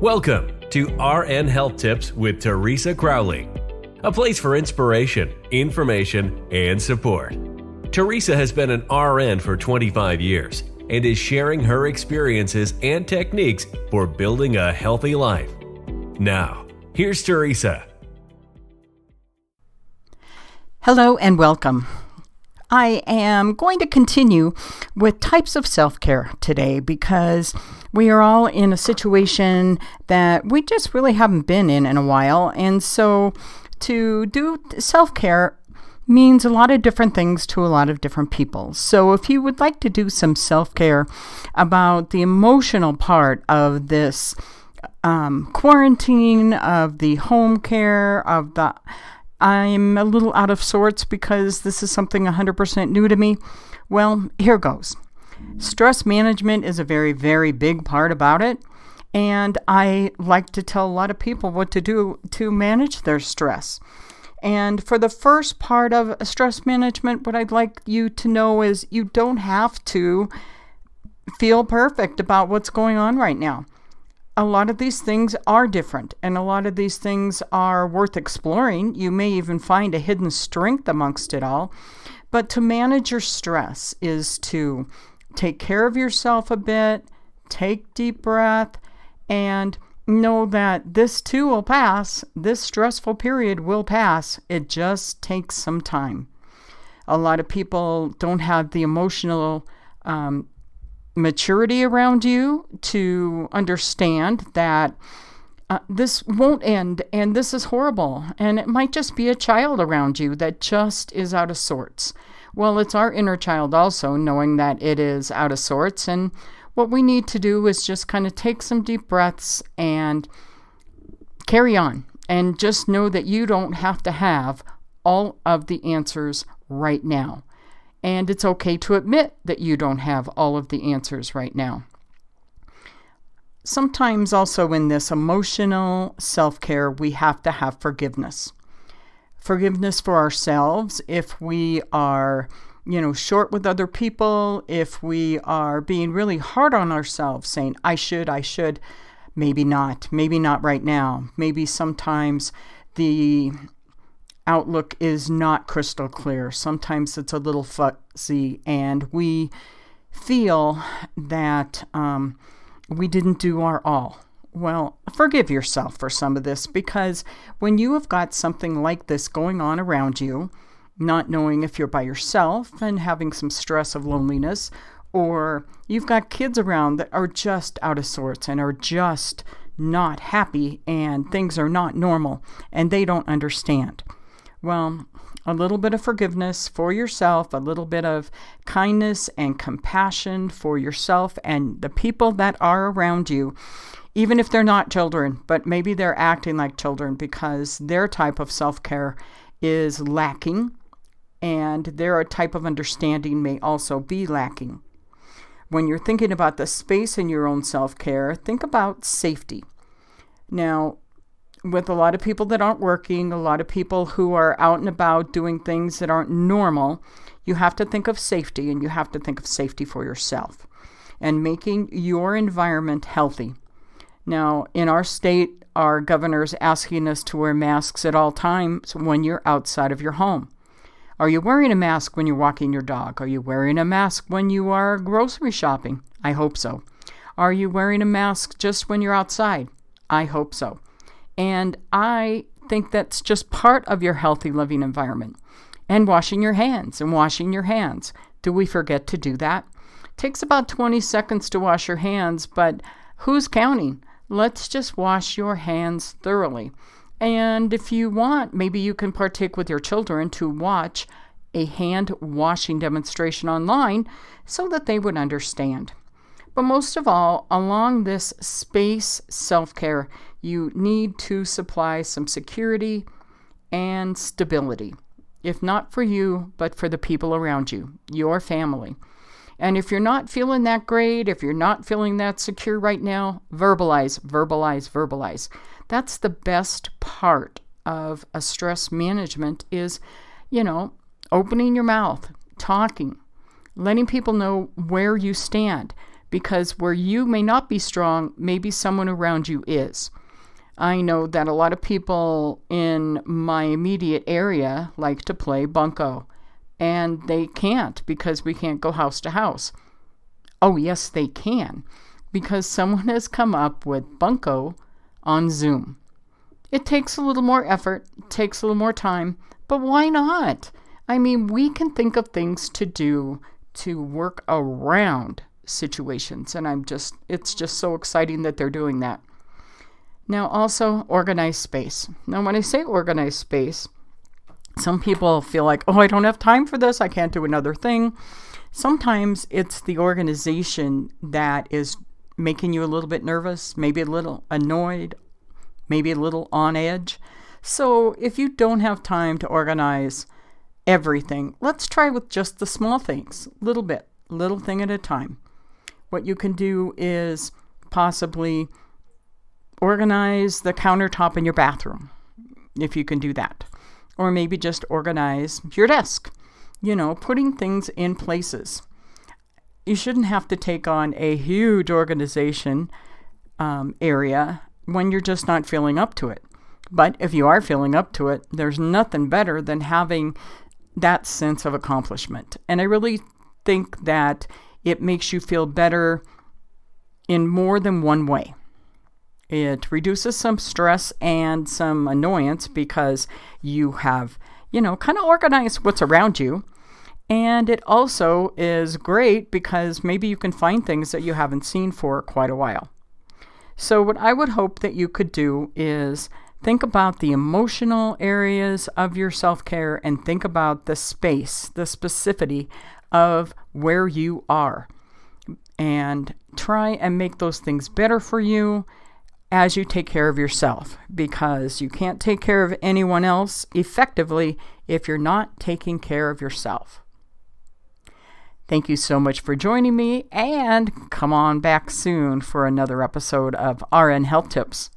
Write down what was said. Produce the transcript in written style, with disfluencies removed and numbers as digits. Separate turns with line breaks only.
Welcome to RN Health Tips with Teresa Crowley, a place for inspiration, information, and support. Teresa has been an RN for 25 years and is sharing her experiences and techniques for building a healthy life. Now, here's Teresa.
Hello and welcome. I am going to continue with types of self-care today because we are all in a situation that we just really haven't been in a while. And so to do self-care means a lot of different things to a lot of different people. So if you would like to do some self-care about the emotional part of this quarantine, of the home care, I'm a little out of sorts because this is something 100% new to me. Well, here goes. Stress management is a very, very big part about it. And I like to tell a lot of people what to do to manage their stress. And for the first part of stress management, what I'd like you to know is you don't have to feel perfect about what's going on right now. A lot of these things are different, and a lot of these things are worth exploring. You may even find a hidden strength amongst it all. But to manage your stress is to take care of yourself a bit, take deep breath, and know that this too will pass. This stressful period will pass. It just takes some time. A lot of people don't have the emotional maturity around you to understand that this won't end and this is horrible, and it might just be a child around you that just is out of sorts. Well, it's our inner child also knowing that it is out of sorts, and what we need to do is just kind of take some deep breaths and carry on, and just know that you don't have to have all of the answers right now. And it's okay to admit that you don't have all of the answers right now. Sometimes also in this emotional self-care, we have to have forgiveness. Forgiveness for ourselves if we are, short with other people, if we are being really hard on ourselves, saying, I should, maybe not right now. Maybe sometimes the outlook is not crystal clear. Sometimes it's a little fuzzy, and we feel that we didn't do our all. Well, forgive yourself for some of this, because when you have got something like this going on around you, not knowing if you're by yourself and having some stress of loneliness, or you've got kids around that are just out of sorts and are just not happy and things are not normal and they don't understand. Well, a little bit of forgiveness for yourself, a little bit of kindness and compassion for yourself and the people that are around you, even if they're not children, but maybe they're acting like children because their type of self-care is lacking and their type of understanding may also be lacking. When you're thinking about the space in your own self-care, think about safety. Now, with a lot of people that aren't working, a lot of people who are out and about doing things that aren't normal, you have to think of safety, and you have to think of safety for yourself and making your environment healthy. Now, in our state, our governor's asking us to wear masks at all times when you're outside of your home. Are you wearing a mask when you're walking your dog? Are you wearing a mask when you are grocery shopping? I hope so. Are you wearing a mask just when you're outside? I hope so. And I think that's just part of your healthy living environment. And washing your hands and washing your hands. Do we forget to do that? It takes about 20 seconds to wash your hands, but who's counting? Let's just wash your hands thoroughly. And if you want, maybe you can partake with your children to watch a hand washing demonstration online so that they would understand. But most of all, along this space self-care, you need to supply some security and stability. If not for you, but for the people around you, your family. And if you're not feeling that great, if you're not feeling that secure right now, verbalize. That's the best part of a stress management is, opening your mouth, talking, letting people know where you stand. because where you may not be strong, maybe someone around you is. I know that a lot of people in my immediate area like to play bunco, and they can't because we can't go house to house. Oh, yes, they can, because someone has come up with bunco on Zoom. It takes a little more effort, takes a little more time, but why not? I mean, we can think of things to do to work around situations, and it's just so exciting that they're doing that. Now, also, organized space. Now, when I say organized space, some people feel like, oh, I don't have time for this, I can't do another thing. Sometimes it's the organization that is making you a little bit nervous, maybe a little annoyed, maybe a little on edge. So if you don't have time to organize everything, let's try with just the small things, little thing at a time. What you can do is possibly organize the countertop in your bathroom, if you can do that. Or maybe just organize your desk, putting things in places. You shouldn't have to take on a huge organization area when you're just not feeling up to it. But if you are feeling up to it, there's nothing better than having that sense of accomplishment. And I really think that it makes you feel better in more than one way. It reduces some stress and some annoyance because you have, kind of organized what's around you. And it also is great because maybe you can find things that you haven't seen for quite a while. So what I would hope that you could do is think about the emotional areas of your self-care and think about the space, the specificity of where you are. And try and make those things better for you as you take care of yourself, because you can't take care of anyone else effectively if you're not taking care of yourself. Thank you so much for joining me, and come on back soon for another episode of RN Health Tips.